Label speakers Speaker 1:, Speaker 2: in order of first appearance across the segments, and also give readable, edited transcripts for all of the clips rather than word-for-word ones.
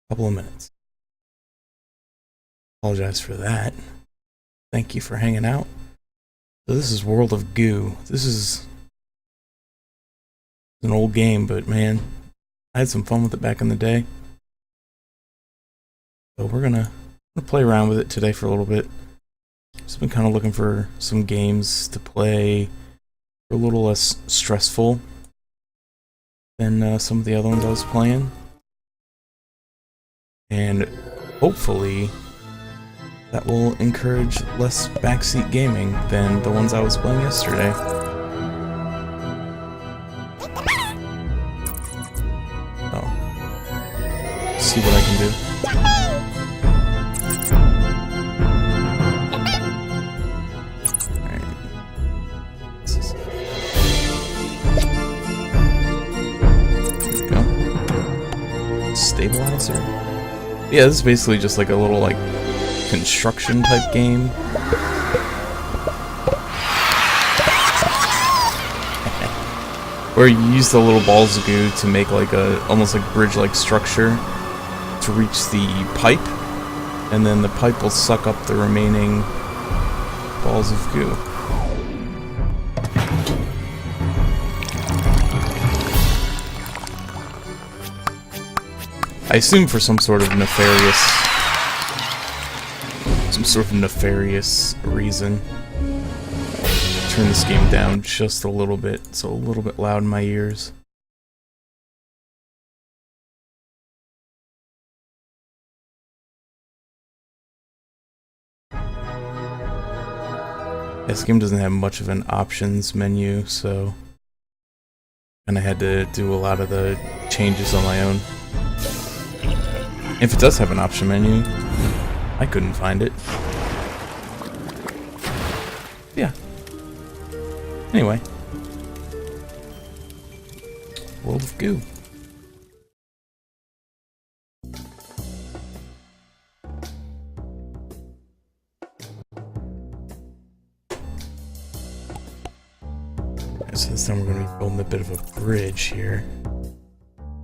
Speaker 1: couple of minutes. Apologize for that. Thank you for hanging out. So this is World of Goo. This is an old game, but man, I had some fun with it back in the day. So we're gonna play around with it today for a little bit. Just been kind of looking for some games to play a little less stressful than some of the other ones I was playing. And hopefully that will encourage less backseat gaming than the ones I was playing yesterday. Oh. See what I can do. Stabilizer? Yeah, this is basically just like a little like construction type game. Where you use the little balls of goo to make like a almost like bridge like structure to reach the pipe, and then the pipe will suck up the remaining balls of goo. I assume for some sort of nefarious reason. Turn this game down just a little bit. It's a little bit loud in my ears. This game doesn't have much of an options menu, so I had to do a lot of the changes on my own. If it does have an option menu, I couldn't find it. Yeah. Anyway. World of Goo. So this time we're going to be building a bit of a bridge here.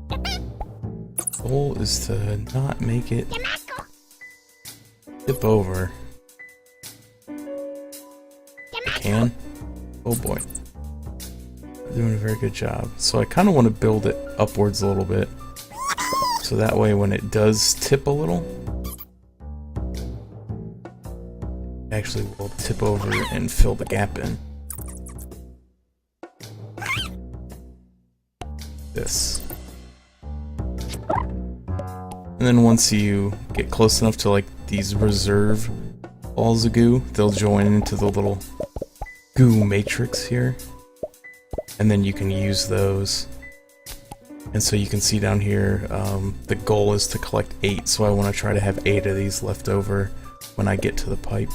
Speaker 1: The goal is to not make it tip over. Can? Oh boy. We're doing a very good job. So I kind of want to build it upwards a little bit. So that way when it does tip a little, it actually will tip over and fill the gap in. This. And then once you get close enough to like these reserve balls of goo, they'll join into the little goo matrix here. And then you can use those. And so you can see down here, the goal is to collect 8, so I want to try to have 8 of these left over when I get to the pipe.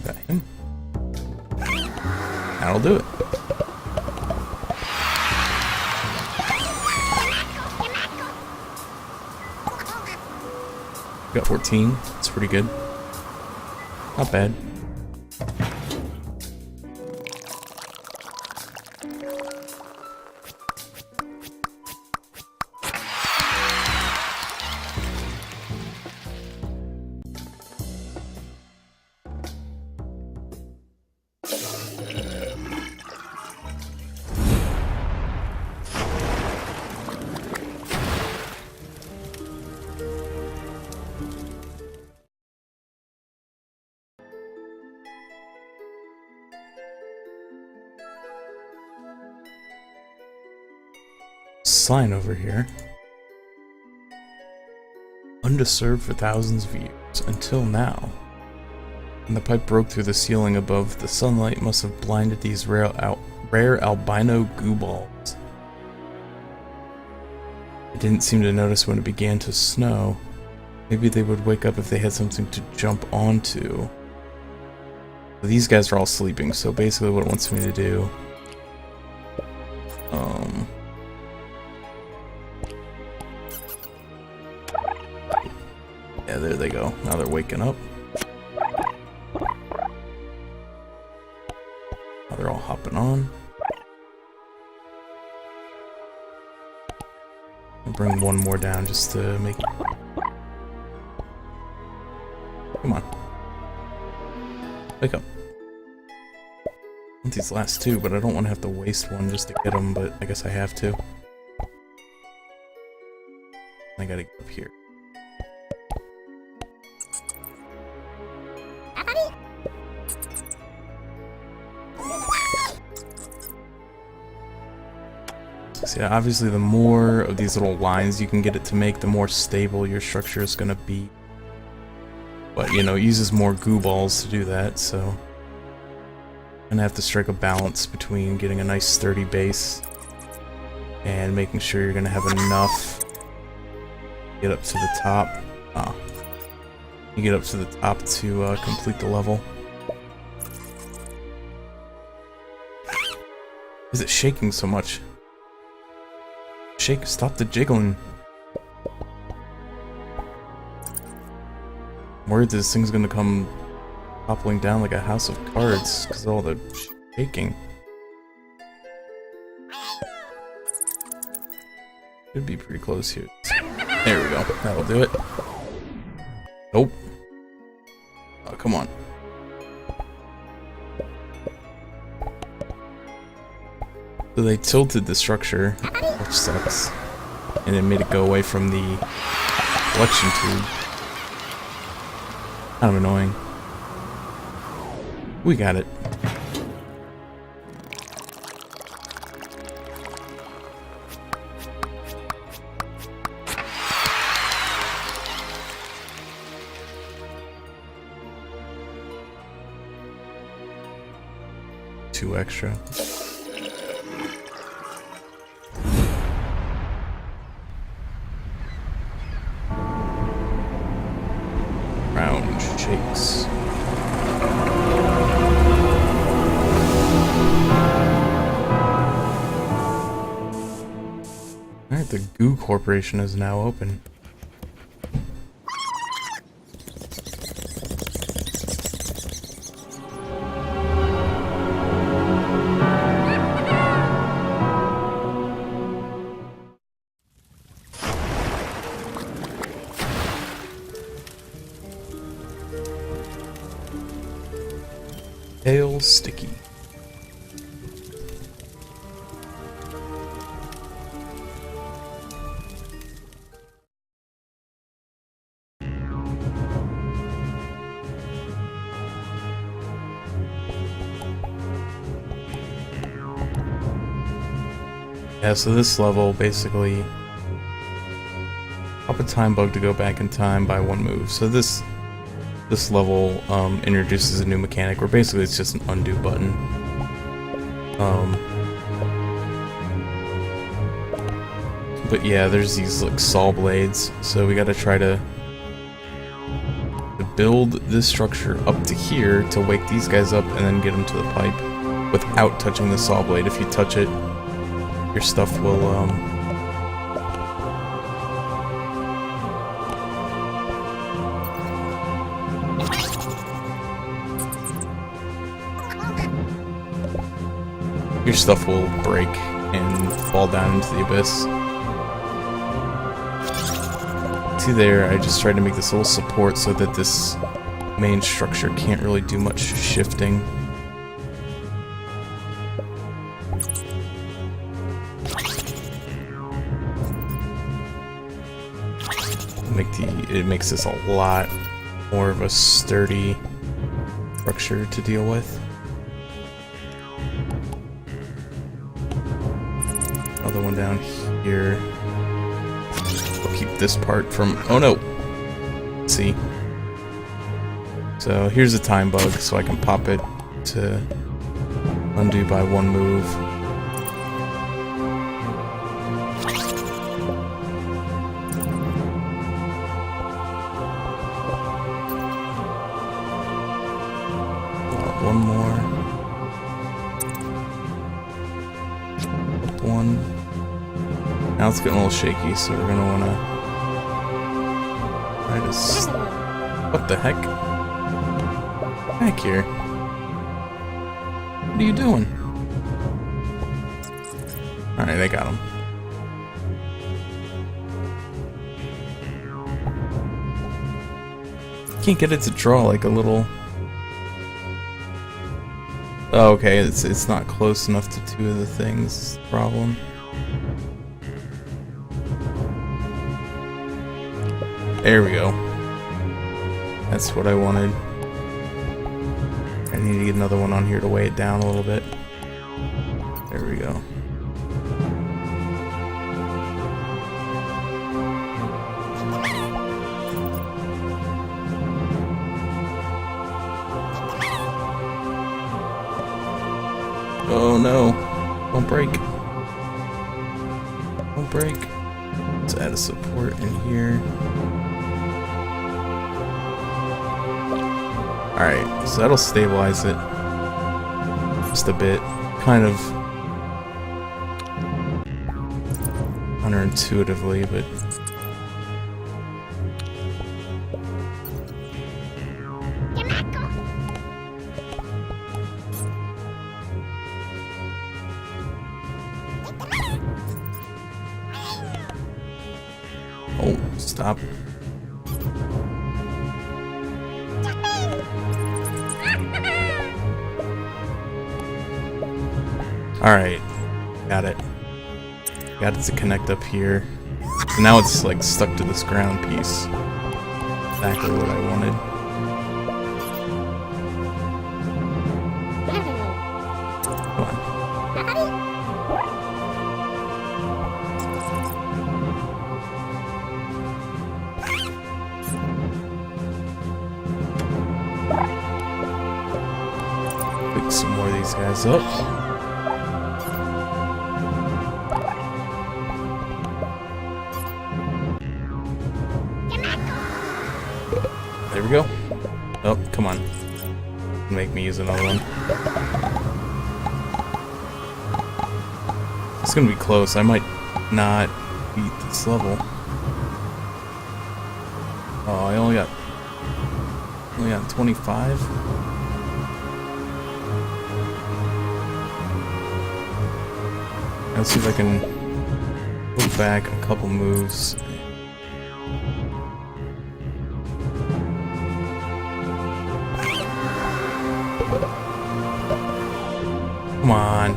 Speaker 1: Okay. That'll do it. Got 14. That's pretty good. Not bad. Sign over here. Undisturbed for thousands of years, until now. And the pipe broke through the ceiling above. The sunlight must have blinded these rare albino goo balls. I didn't seem to notice when it began to snow. Maybe they would wake up if they had something to jump onto. These guys are all sleeping, so basically what it wants me to do... yeah, there they go. Now they're waking up. hopping on. I'll bring one more down just to make it. Come on. Wake up. I want these last two, but I don't want to have to waste one just to get them, but I guess I have to. I gotta get up here. So yeah, obviously the more of these little lines you can get it to make, the more stable your structure is gonna be. But, you know, it uses more goo balls to do that, so I'm gonna have to strike a balance between getting a nice sturdy base and making sure you're gonna have enough to get up to the top. You get up to the top to complete the level. Is it shaking so much? Shake, stop the jiggling. I'm worried this thing's gonna come toppling down like a house of cards because of all the shaking. Should be pretty close here. There we go. That'll do it. Nope. Oh, come on. So they tilted the structure, which sucks, and it made it go away from the collection tube. Kind of annoying. We got it. Two extra. Round shakes. Alright, the Goo Corporation is now open. Pale Sticky. Yeah, so this level basically pop a time bug to go back in time by one move. So this level introduces a new mechanic where basically it's just an undo button. But yeah, there's these like saw blades, so we gotta try to build this structure up to here to wake these guys up and then get them to the pipe without touching the saw blade. If you touch it, your stuff will break and fall down into the abyss. See there, I just tried to make this little support so that this main structure can't really do much shifting. It makes this a lot more of a sturdy structure to deal with. Another one down here. We'll keep this part from... Oh no! Let's see. So here's a time bug, so I can pop it to undo by one move. One more. One. Now it's getting a little shaky, so we're gonna wanna try to. What the heck? Back here. What are you doing? Alright, I got him. Can't get it to draw like a little... Oh, okay, it's not close enough to two of the things. Problem. There we go. That's what I wanted. I need to get another one on here to weigh it down a little bit. There we go. Oh no. Don't break. Don't break. Let's add a support in here. Alright, so that'll stabilize it just a bit. Kind of counterintuitively, but oh, stop. Alright, got it. Got it to connect up here. So now it's like stuck to this ground piece. Exactly what I wanted. Come on. Pick some more of these guys up. There we go. Oh, come on. Make me use another one. It's gonna be close. I might not beat this level. Oh, I only got 25. Let's see if I can move back a couple moves. Come on.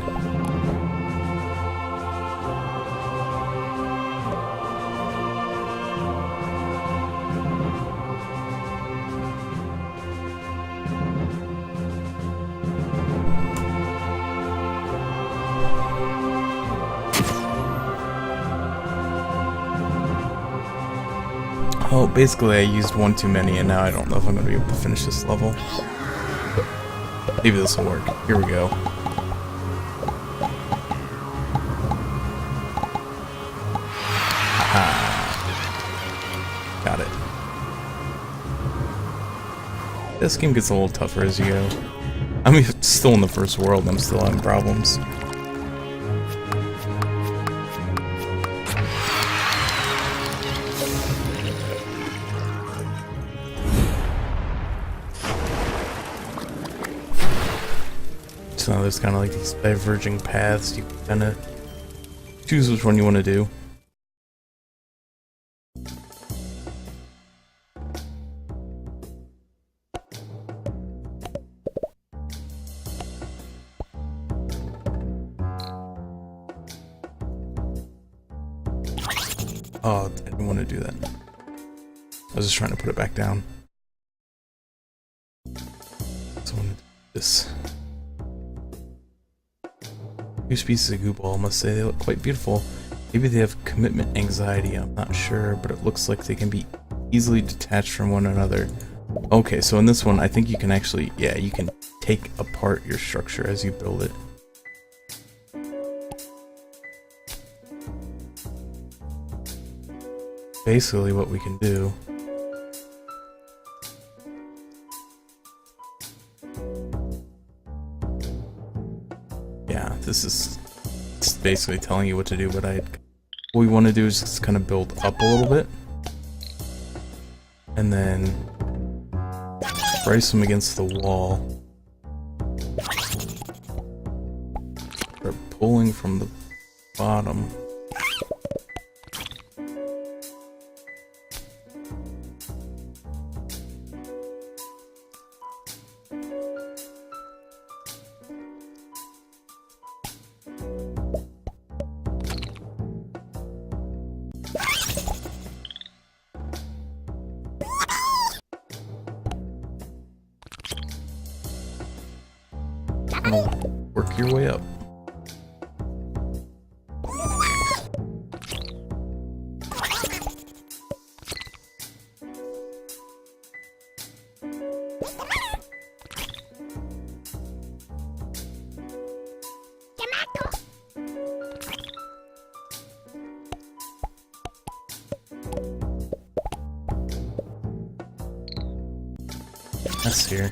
Speaker 1: Oh, basically I used one too many and now I don't know if I'm going to be able to finish this level. Maybe this will work. Here we go. Got it. This game gets a little tougher as you go. I mean, it's still in the first world and I'm still having problems. So now there's kind of like these diverging paths. You can kind of choose which one you want to do. Oh, I didn't want to do that. I was just trying to put it back down. So I want to do this. Two pieces of goo ball, must say they look quite beautiful. Maybe they have commitment anxiety, I'm not sure, but it looks like they can be easily detached from one another. Okay, so in this one, I think you can actually, yeah, you can take apart your structure as you build it. Basically what we can do. Yeah, this is basically telling you what to do, but what we want to do is just kind of build up a little bit. And then brace them against the wall. Start pulling from the bottom. Work your way up. That's here.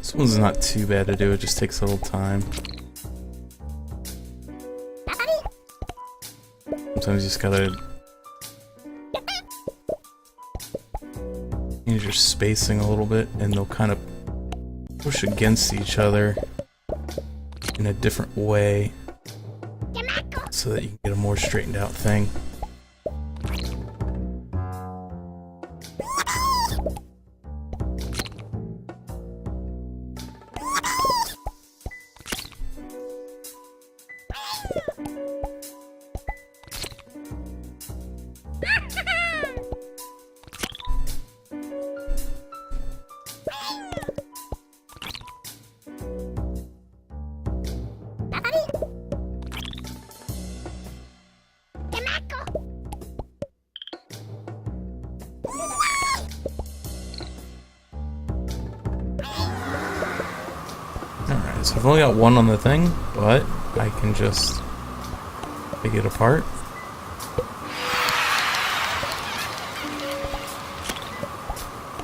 Speaker 1: This one's not too bad to do, it just takes a little time. Sometimes you just gotta change your spacing a little bit and they'll kind of push against each other in a different way so that you can get a more straightened out thing. Alright, so I've only got one on the thing, but I can just take it apart.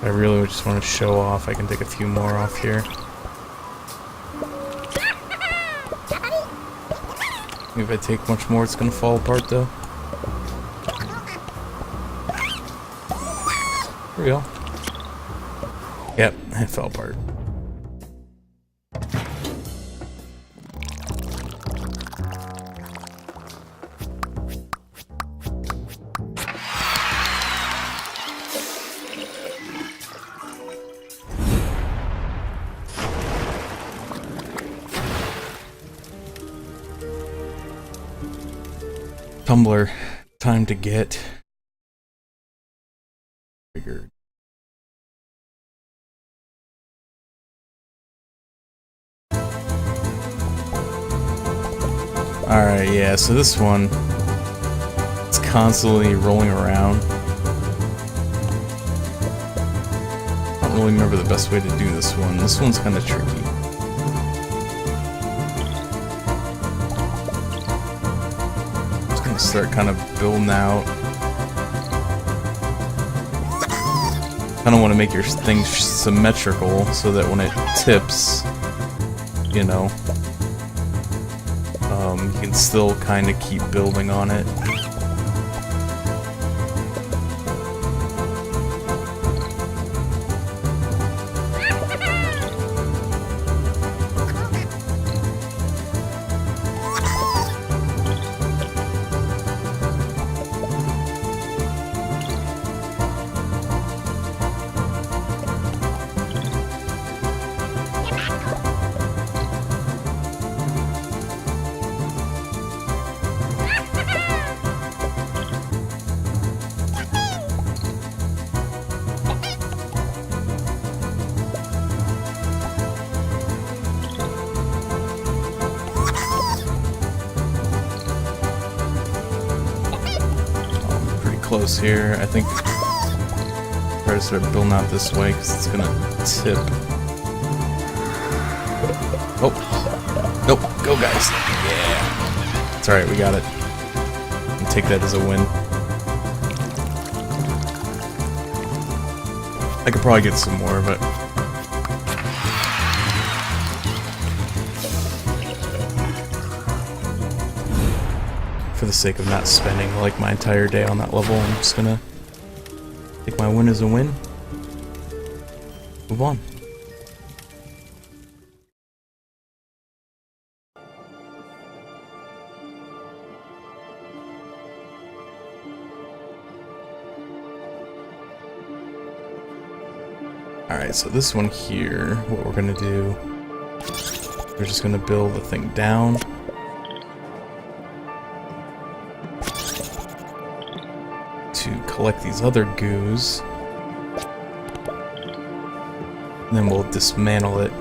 Speaker 1: I really just want to show off. I can take a few more off here. If I take much more, it's gonna fall apart though. There we go. Yep, it fell apart. Tumbler, time to get triggered. Alright, yeah, so this one, it's constantly rolling around. I don't really remember the best way to do this one. This one's kind of tricky. Start kind of building out. Kind of want to make your thing symmetrical so that when it tips, you know, you can still kind of keep building on it. close here. I think try to start building out this way because it's gonna tip. Oh, nope, go guys! Yeah, it's all right. We got it. I'll take that as a win. I could probably get some more, but for the sake of not spending like my entire day on that level, I'm just gonna take my win as a win. Move on. Alright, so this one here, what we're gonna do, we're just gonna build the thing down. To collect these other goos. And then we'll dismantle it.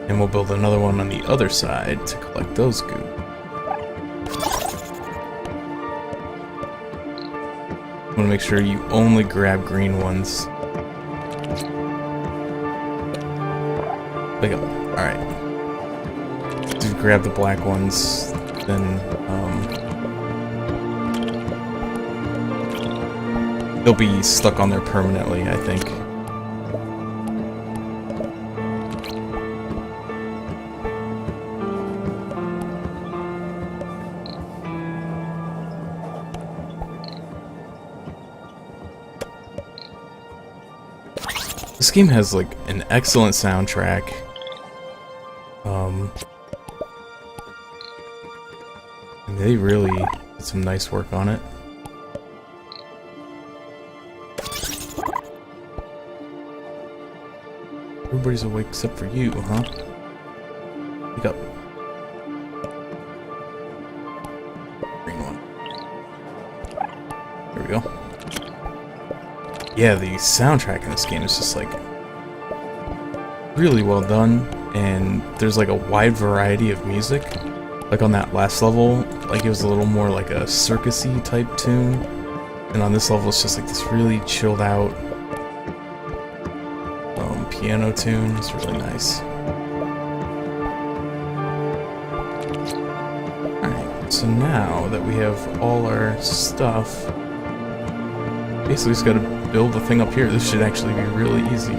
Speaker 1: And we'll build another one on the other side to collect those goo. You wanna make sure you only grab green ones. Like, alright. Just grab the black ones, then, they'll be stuck on there permanently, I think. This game has, like, an excellent soundtrack. They really did some nice work on it. Everybody's awake except for you, huh? Wake up. Green one. There we go. Yeah, the soundtrack in this game is just like really well done, and there's like a wide variety of music. Like on that last level, like it was a little more like a circusy type tune, and on this level it's just like this really chilled out piano tune. It's really nice. Alright, so now that we have all our stuff, basically just gotta build the thing up here. This should actually be really easy.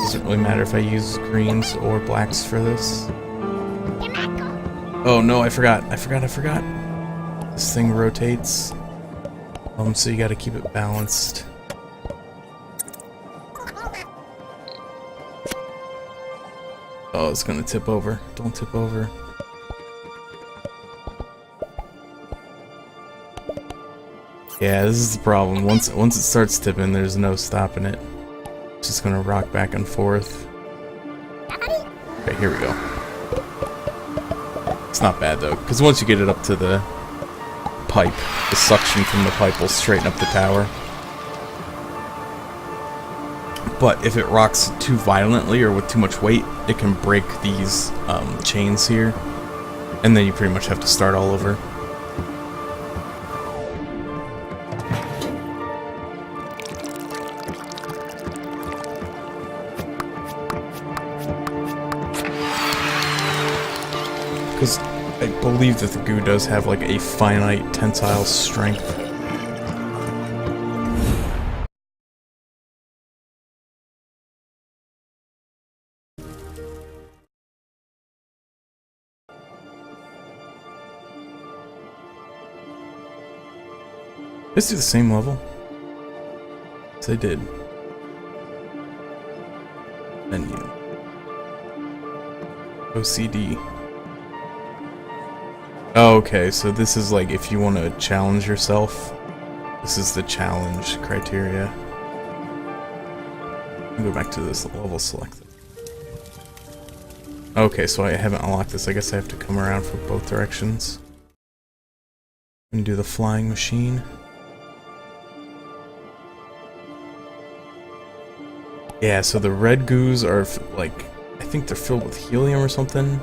Speaker 1: Doesn't really matter if I use greens or blacks for this. Oh no, I forgot. This thing rotates. So you gotta keep it balanced. Oh, it's gonna tip over. Don't tip over. Yeah, this is the problem. Once it starts tipping, there's no stopping it. It's just gonna rock back and forth. Okay, here we go. It's not bad though, because once you get it up to the pipe, the suction from the pipe will straighten up the tower. But if it rocks too violently or with too much weight, it can break these chains here, and then you pretty much have to start all over. Because I believe that the goo does have like a finite tensile strength. Let's do the same level. Yes, I did. Menu. OCD. Oh, okay, so this is like if you want to challenge yourself. This is the challenge criteria. Let me go back to this level selected. Okay, so I haven't unlocked this. I guess I have to come around from both directions. And do the flying machine. Yeah, so the red goos are like, I think they're filled with helium or something.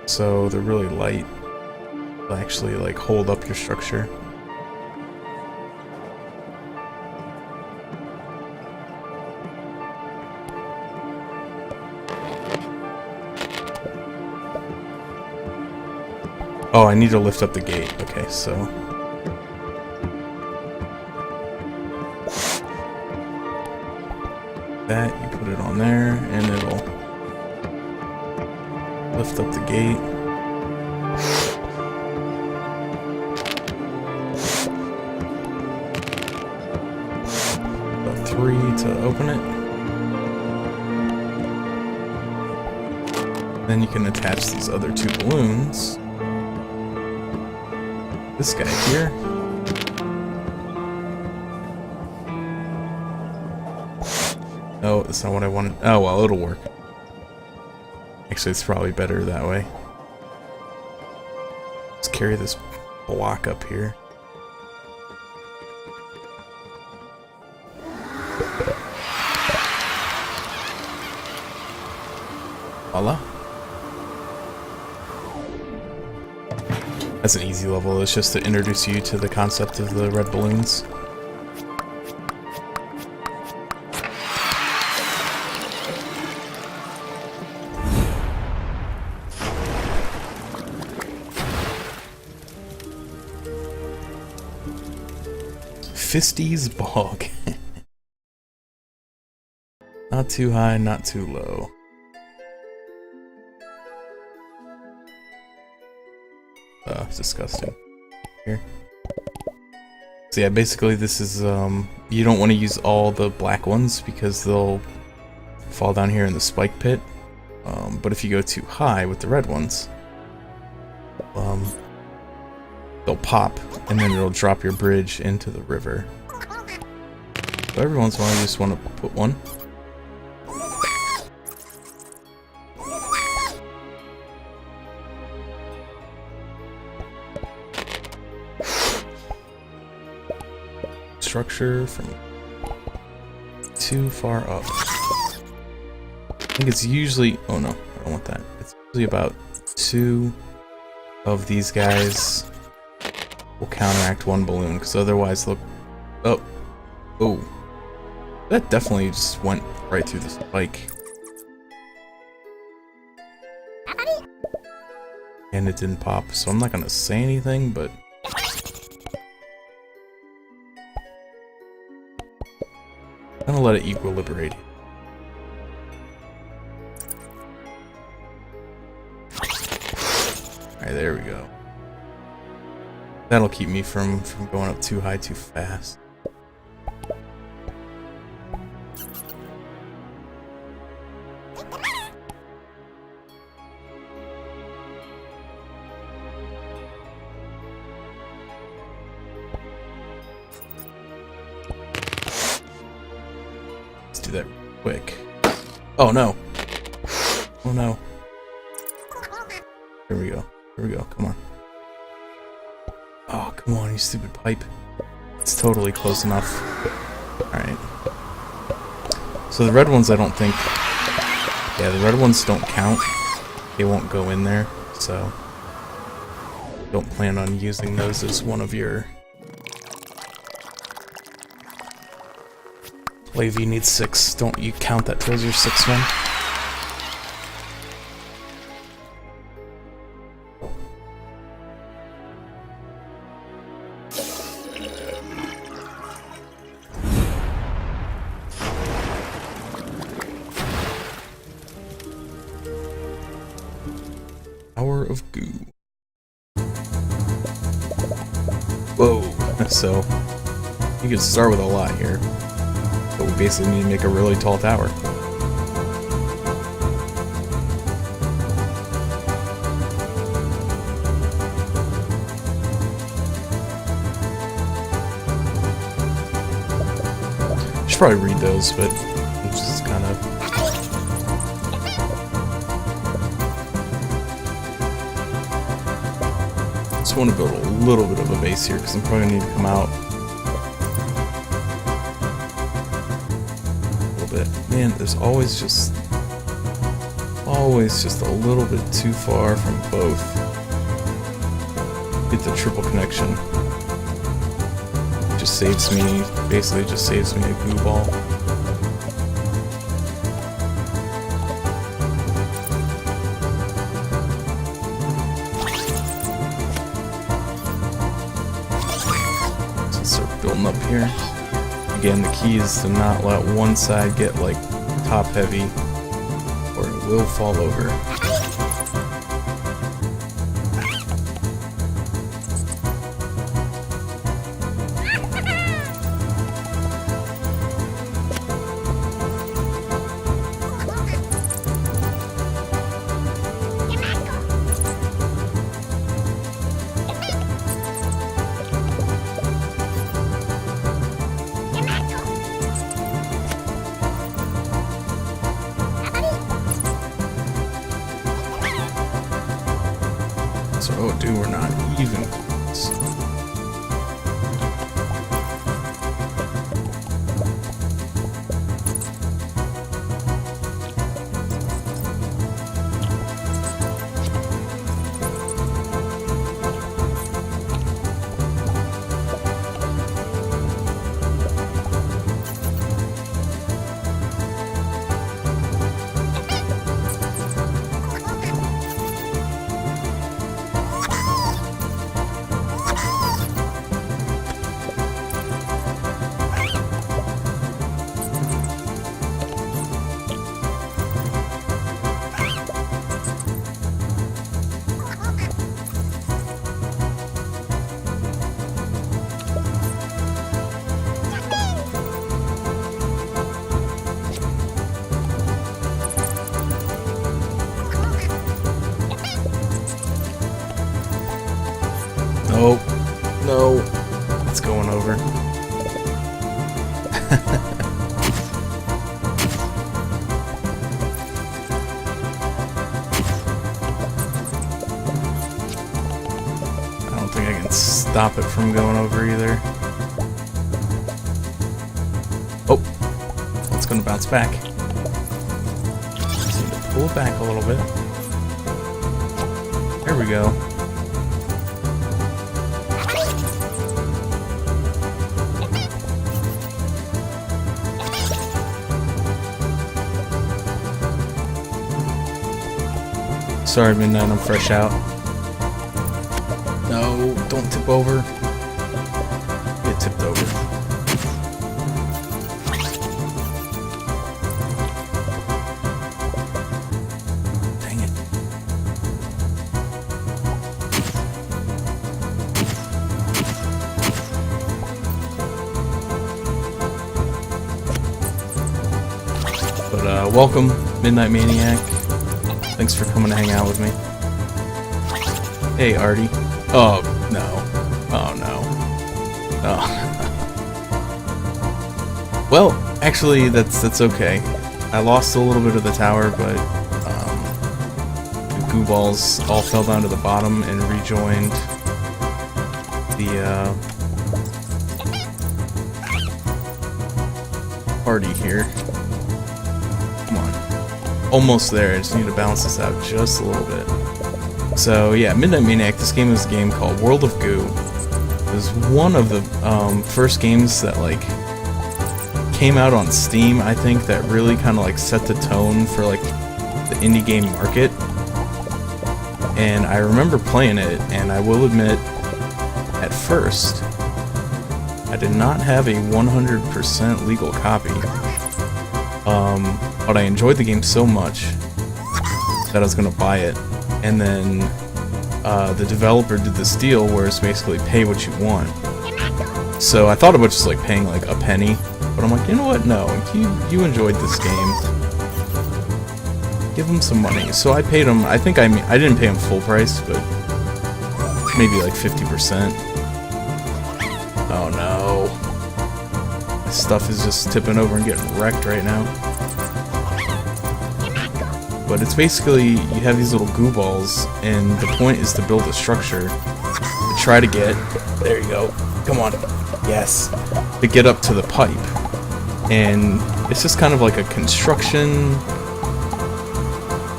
Speaker 1: So they're really light. to actually like hold up your structure. Oh, I need to lift up the gate. Okay, so that, you put it on there, and it'll lift up the gate. About 3 to open it. Then you can attach these other 2 balloons. This guy here. Oh, that's not what I wanted. Oh, well, it'll work. Actually, it's probably better that way. Let's carry this block up here. Voila. That's an easy level. It's just to introduce you to the concept of the red balloons. Fisty's Bog. Not too high, not too low. It's disgusting. Here. So yeah, basically this is, you don't want to use all the black ones because they'll fall down here in the spike pit. But if you go too high with the red ones, they'll pop and then it'll drop your bridge into the river. So every once in a while you just want to put one. Structure from too far up. I think it's usually, oh no, I don't want that. It's usually about 2 of these guys will counteract 1 balloon, because otherwise they'll, oh, that definitely just went right through the spike. And it didn't pop, so I'm not gonna say anything, but I'm gonna let it equilibrate. Alright, there we go. That'll keep me from going up too high too fast. Do that quick. Oh no. Oh no. Here we go. Here we go. Come on. Oh, come on, you stupid pipe. It's totally close enough. Alright. So the red ones I don't think... Yeah, the red ones don't count. They won't go in there, so... Don't plan on using those as one of your... Wavy needs 6. Don't you count that towards your 6th one? Hour of Goo. Whoa. So, you can start with a lot here. But we basically need to make a really tall tower. Should probably read those, but it's just kind of... Just want to build a little bit of a base here, because I'm probably going to need to come out man, there's always just a little bit too far from both. get the triple connection. Just saves me, basically just saves me a goo ball. So let's start building up here. Again, the key is to not let one side get like top heavy or it will fall over. So, oh dude, we're not even. Nope. No. It's going over. I don't think I can stop it from going over either. Oh. It's gonna bounce back. Just need to pull it back a little bit. There we go. Sorry, Midnight, I'm fresh out. No, don't tip over. Get tipped over. Dang it. But, welcome, Midnight Maniac. Thanks for coming to hang out with me. Hey, Artie. Oh, no. Oh, no. Oh. Well, actually, that's okay. I lost a little bit of the tower, but the goo balls all fell down to the bottom and rejoined the party here. Come on. Almost there. I just need to balance this out just a little bit. So yeah, Midnight Maniac. This game is a game called World of Goo. It was one of the first games that like came out on Steam. I think that really kind of like set the tone for like the indie game market. And I remember playing it, and I will admit, at first, I did not have a 100% legal copy. But I enjoyed the game so much that I was going to buy it. And then the developer did this deal where it's basically pay what you want. So I thought about just like paying like a penny, but I'm like, you know what? No, you enjoyed this game. Give him some money. So I paid him. I didn't pay him full price, but maybe like 50%. Oh no. My stuff is just tipping over and getting wrecked right now. But it's basically, you have these little goo balls, and the point is to build a structure to try to get, there you go, come on, yes, to get up to the pipe. And it's just kind of like a construction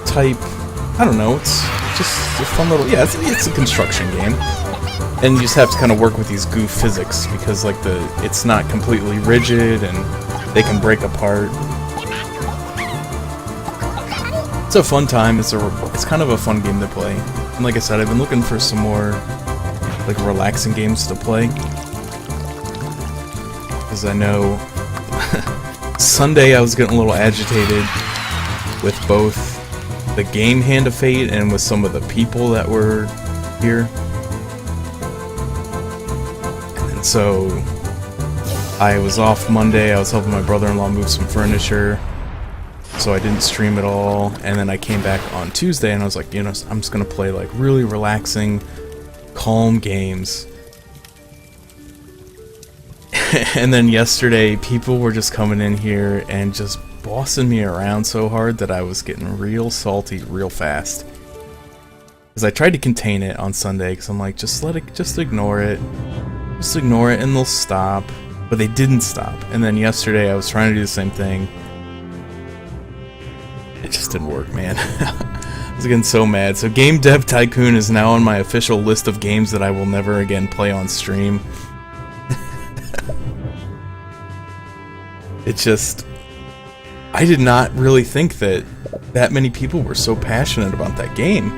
Speaker 1: type, I don't know, it's just a fun little, yeah, it's a construction game. And you just have to kind of work with these goo physics because like it's not completely rigid and they can break apart. It's a fun time. It's kind of a fun game to play. And like I said, I've been looking for some more like relaxing games to play. Because I know Sunday I was getting a little agitated with both the game Hand of Fate and with some of the people that were here. And so I was off Monday. I was helping my brother-in-law move some furniture. So I didn't stream at all, and then I came back on Tuesday and I was like, you know, I'm just gonna play like really relaxing, calm games. And then yesterday, people were just coming in here and just bossing me around so hard that I was getting real salty real fast. Because I tried to contain it on Sunday, because I'm like, just ignore it. Just ignore it and they'll stop. But they didn't stop. And then yesterday I was trying to do the same thing. It just didn't work, man. I was getting so mad. So Game Dev Tycoon is now on my official list of games that I will never again play on stream. It just... I did not really think that many people were so passionate about that game.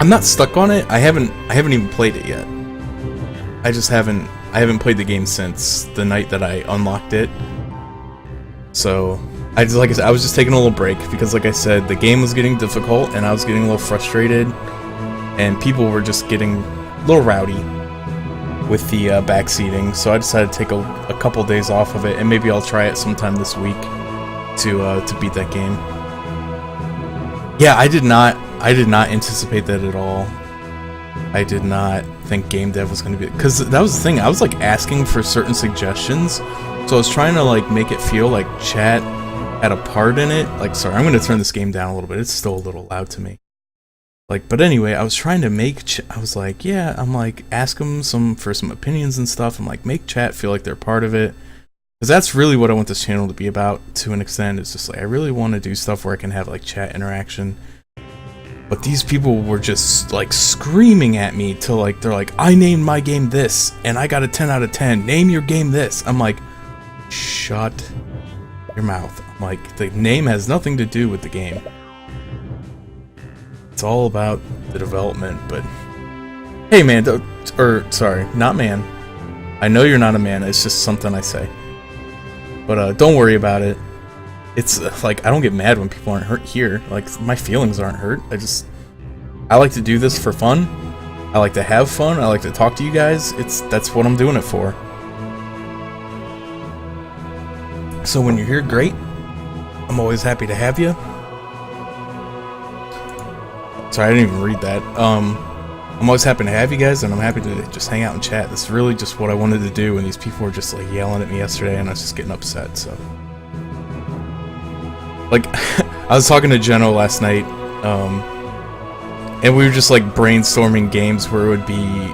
Speaker 1: I'm not stuck on it. I haven't even played it yet. I haven't played the game since the night that I unlocked it. So, like I said, I was just taking a little break because, like I said, the game was getting difficult and I was getting a little frustrated, and people were just getting a little rowdy with the backseating. So I decided to take a couple days off of it, and maybe I'll try it sometime this week to beat that game. Yeah, I did not anticipate that at all. I did not think game dev was going to be, because that was the thing. I was like asking for certain suggestions. So I was trying to like make it feel like chat had a part in it. Like, sorry, I'm going to turn this game down a little bit. It's still a little loud to me. Like, but anyway, I was trying to make I was like, yeah, I'm like, ask them for some opinions and stuff. I'm like, make chat feel like they're part of it. Because that's really what I want this channel to be about to an extent. It's just like, I really want to do stuff where I can have like chat interaction. But these people were just like screaming at me to like, they're like, I named my game this and I got a 10 out of 10. Name your game this. I'm like, shut your mouth. I'm like, the name has nothing to do with the game. It's all about the development. But hey man, sorry, not man. I know you're not a man, it's just something I say. But don't worry about it. It's like, I don't get mad when people aren't hurt here. Like, my feelings aren't hurt. I like to do this for fun. I like to have fun. I like to talk to you guys. That's what I'm doing it for. So when you're here, great. I'm always happy to have you. Sorry, I didn't even read that. I'm always happy to have you guys, and I'm happy to just hang out and chat. That's really just what I wanted to do, and these people were just like yelling at me yesterday, and I was just getting upset, so. Like, I was talking to Jeno last night, and we were just like brainstorming games where it would be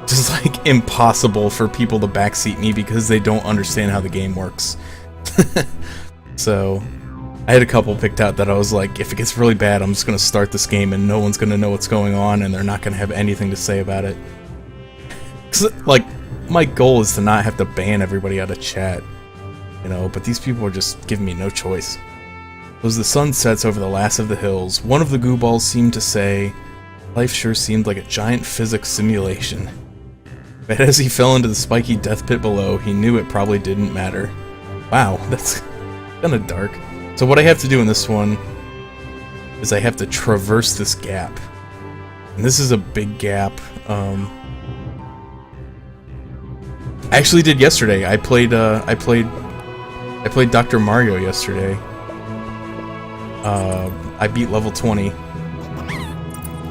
Speaker 1: just like impossible for people to backseat me because they don't understand how the game works. So I had a couple picked out that I was like, if it gets really bad, I'm just gonna start this game and no one's gonna know what's going on and they're not gonna have anything to say about it. 'Cause, like, my goal is to not have to ban everybody out of chat, you know, but these people are just giving me no choice. As the sun sets over the last of the hills, one of the goo balls seemed to say, life sure seemed like a giant physics simulation. But as he fell into the spiky death pit below, he knew it probably didn't matter. Wow, that's kinda dark. So what I have to do in this one is I have to traverse this gap. And this is a big gap. I actually did yesterday. I played Dr. Mario yesterday. I beat level 20.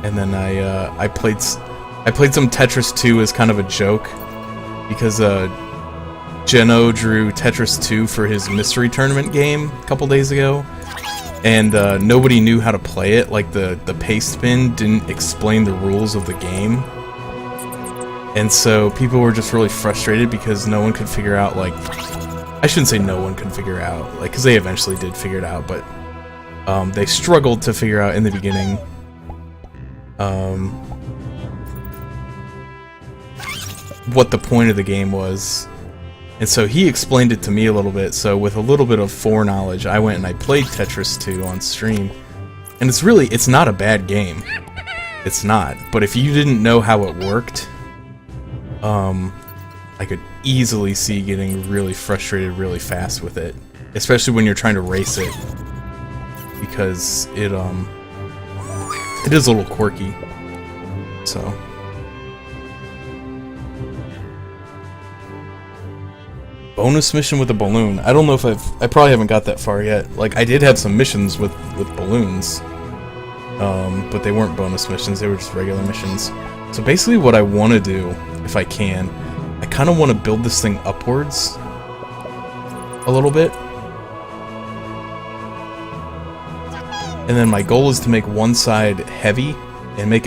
Speaker 1: And then I played some Tetris 2 as kind of a joke because Jeno drew Tetris 2 for his mystery tournament game a couple days ago, and nobody knew how to play it. Like the paste bin didn't explain the rules of the game, and so people were just really frustrated because no one could figure out, like, I shouldn't say no one could figure out, like, because they eventually did figure it out, but they struggled to figure out in the beginning what the point of the game was. And so he explained it to me a little bit, so with a little bit of foreknowledge, I went and I played Tetris 2 on stream. And it's not a bad game. It's not. But if you didn't know how it worked, I could easily see getting really frustrated really fast with it. Especially when you're trying to race it. Because it is a little quirky. So... bonus mission with a balloon. I don't know if I probably haven't got that far yet. Like, I did have some missions with balloons. But they weren't bonus missions, they were just regular missions. So basically what I want to do, if I can, I kind of want to build this thing upwards a little bit. And then my goal is to make one side heavy and make it